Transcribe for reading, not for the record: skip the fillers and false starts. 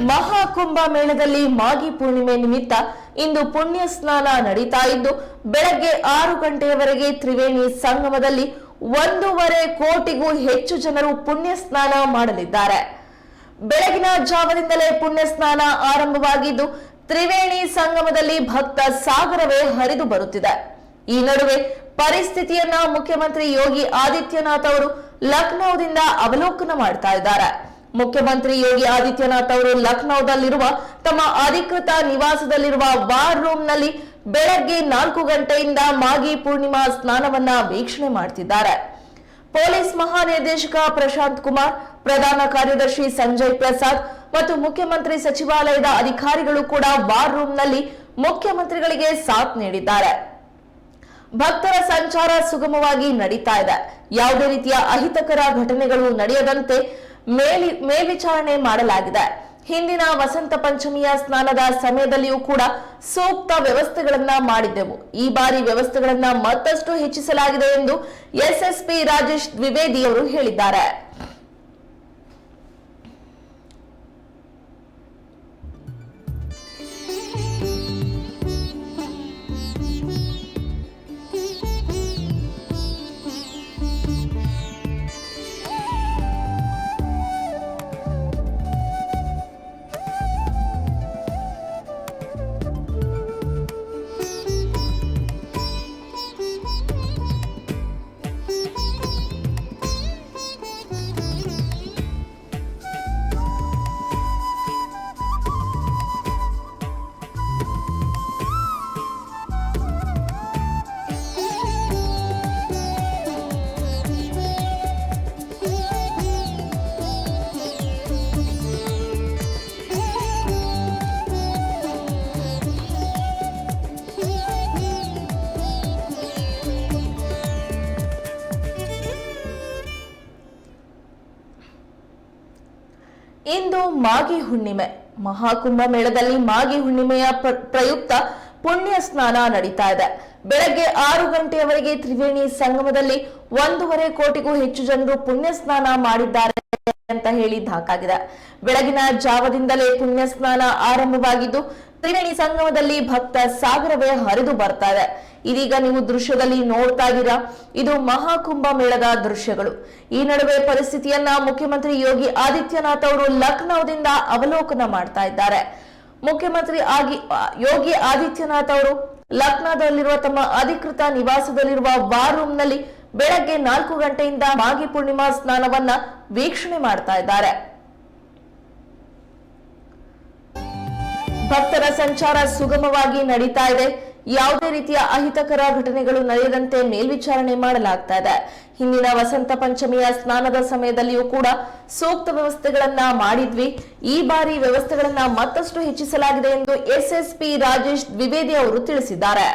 ಮಹಾಕುಂಭ ಮೇಳದಲ್ಲಿ ಮಾಗಿ ಪೂರ್ಣಿಮೆ ನಿಮಿತ್ತ ಇಂದು ಪುಣ್ಯ ಸ್ನಾನ ನಡೀತಾ ಇದ್ದು ಬೆಳಗ್ಗೆ 6 ಗಂಟೆಯವರೆಗೆ ತ್ರಿವೇಣಿ ಸಂಗಮದಲ್ಲಿ 1.5 ಕೋಟಿಗೂ ಹೆಚ್ಚು ಜನರು ಪುಣ್ಯ ಸ್ನಾನ ಮಾಡಲಿದ್ದಾರೆ. ಬೆಳಗಿನ ಜಾವದಿಂದಲೇ ಪುಣ್ಯ ಸ್ನಾನ ಆರಂಭವಾಗಿದ್ದು ತ್ರಿವೇಣಿ ಸಂಗಮದಲ್ಲಿ ಭಕ್ತ ಸಾಗರವೇ ಹರಿದು ಬರುತ್ತಿದೆ. ಈ ನಡುವೆ ಪರಿಸ್ಥಿತಿಯನ್ನ ಮುಖ್ಯಮಂತ್ರಿ ಯೋಗಿ ಆದಿತ್ಯನಾಥ್ ಅವರು ಲಖನೌದಿಂದ ಅವಲೋಕನ ಮಾಡ್ತಾ ಇದ್ದಾರೆ. ಮುಖ್ಯಮಂತ್ರಿ ಯೋಗಿ ಆದಿತ್ಯನಾಥ್ ಅವರು ಲಖನೌದಲ್ಲಿರುವ ತಮ್ಮ ಅಧಿಕೃತ ನಿವಾಸದಲ್ಲಿರುವ ವಾರ್ ರೂಮ್ ನಲ್ಲಿ ಬೆಳಗ್ಗೆ 4 ಗಂಟೆಯಿಂದ ಮಾಗಿ ಪೂರ್ಣಿಮಾ ಸ್ನಾನವನ್ನ ವೀಕ್ಷಣೆ ಮಾಡ್ತಿದ್ದಾರೆ. ಪೊಲೀಸ್ ಮಹಾನಿರ್ದೇಶಕ ಪ್ರಶಾಂತ್ ಕುಮಾರ್, ಪ್ರಧಾನ ಕಾರ್ಯದರ್ಶಿ ಸಂಜಯ್ ಪ್ರಸಾದ್ ಮತ್ತು ಮುಖ್ಯಮಂತ್ರಿ ಸಚಿವಾಲಯದ ಅಧಿಕಾರಿಗಳು ಕೂಡ ವಾರ್ ರೂಮ್ ನಲ್ಲಿ ಮುಖ್ಯಮಂತ್ರಿಗಳಿಗೆ ಸಾಥ್ ನೀಡಿದ್ದಾರೆ. ಭಕ್ತರ ಸಂಚಾರ ಸುಗಮವಾಗಿ ನಡೀತಾ ಇದೆ. ಯಾವುದೇ ರೀತಿಯ ಅಹಿತಕರ ಘಟನೆಗಳು ನಡೆಯದಂತೆ ಮೇಲ್ವಿಚಾರಣೆ ಮಾಡಲಾಗಿದೆ. ಹಿಂದಿನ ವಸಂತ ಪಂಚಮಿಯ ಸ್ನಾನದ ಸಮಯದಲ್ಲಿಯೂ ಕೂಡ ಸೂಕ್ತ ವ್ಯವಸ್ಥೆಗಳನ್ನ ಮಾಡಿದ್ದೆವು. ಈ ಬಾರಿ ವ್ಯವಸ್ಥೆಗಳನ್ನ ಮತ್ತಷ್ಟು ಹೆಚ್ಚಿಸಲಾಗಿದೆ ಎಂದು ಎಸ್ಎಸ್ಪಿ ರಾಜೇಶ್ ದ್ವಿವೇದಿ ಅವರು ಹೇಳಿದ್ದಾರೆ. ಇಂದು ಮಾಗಿ ಹುಣ್ಣಿಮೆ. ಮಹಾಕುಂಭ ಮೇಳದಲ್ಲಿ ಮಾಗಿ ಹುಣ್ಣಿಮೆಯ ಪ್ರಯುಕ್ತ ಪುಣ್ಯ ಸ್ನಾನ ನಡೀತಾ ಇದೆ. ಬೆಳಗ್ಗೆ 6 ಗಂಟೆಯವರೆಗೆ ತ್ರಿವೇಣಿ ಸಂಗಮದಲ್ಲಿ 1.5 ಕೋಟಿಗೂ ಹೆಚ್ಚು ಜನರು ಪುಣ್ಯ ಸ್ನಾನ ಮಾಡಿದ್ದಾರೆ ಅಂತ ಹೇಳಿ ದಾಖಲಾಗಿದೆ. ಬೆಳಗಿನ ಜಾವದಿಂದಲೇ ಪುಣ್ಯ ಸ್ನಾನ ಆರಂಭವಾಗಿದ್ದು ತ್ರಿವೇಣಿ ಸಂಗಮದಲ್ಲಿ ಭಕ್ತ ಸಾಗರವೇ ಹರಿದು ಬರ್ತಾ ಇದೆ. ಇದೀಗ ನೀವು ದೃಶ್ಯದಲ್ಲಿ ನೋಡ್ತಾ ಇದ್ದೀರಾ, ಇದು ಮಹಾಕುಂಭ ಮೇಳದ ದೃಶ್ಯಗಳು. ಈ ನಡುವೆ ಪರಿಸ್ಥಿತಿಯನ್ನ ಮುಖ್ಯಮಂತ್ರಿ ಯೋಗಿ ಆದಿತ್ಯನಾಥ್ ಅವರು ಲಖನೌದಿಂದ ಅವಲೋಕನ ಮಾಡ್ತಾ ಇದ್ದಾರೆ. ಮುಖ್ಯಮಂತ್ರಿ ಯೋಗಿ ಆದಿತ್ಯನಾಥ್ ಅವರು ಲಖನೌದಲ್ಲಿರುವ ತಮ್ಮ ಅಧಿಕೃತ ನಿವಾಸದಲ್ಲಿರುವ ವಾರ್ ರೂಮ್ ನಲ್ಲಿ ಬೆಳಗ್ಗೆ 4 ಗಂಟೆಯಿಂದ ಮಾಗಿ ಪೂರ್ಣಿಮಾ ಸ್ನಾನವನ್ನ ವೀಕ್ಷಣೆ ಮಾಡ್ತಾ ಇದ್ದಾರೆ. ಭಕ್ತರ ಸಂಚಾರ ಸುಗಮವಾಗಿ ನಡೀತಾ ಇದೆ. ಯಾವುದೇ ರೀತಿಯ ಅಹಿತಕರ ಘಟನೆಗಳು ನಡೆಯದಂತೆ ಮೇಲ್ವಿಚಾರಣೆ ಮಾಡಲಾಗ್ತಾ ಇದೆ. ಹಿಂದಿನ ವಸಂತ ಪಂಚಮಿಯ ಸ್ನಾನದ ಸಮಯದಲ್ಲಿಯೂ ಕೂಡ ಸೂಕ್ತ ವ್ಯವಸ್ಥೆಗಳನ್ನ ಮಾಡಿದ್ವಿ. ಈ ಬಾರಿ ವ್ಯವಸ್ಥೆಗಳನ್ನ ಮತ್ತಷ್ಟು ಹೆಚ್ಚಿಸಲಾಗಿದೆ ಎಂದು ಎಸ್ಎಸ್ಪಿ ರಾಜೇಶ್ ದ್ವಿವೇದಿ ಅವರು ತಿಳಿಸಿದ್ದಾರೆ.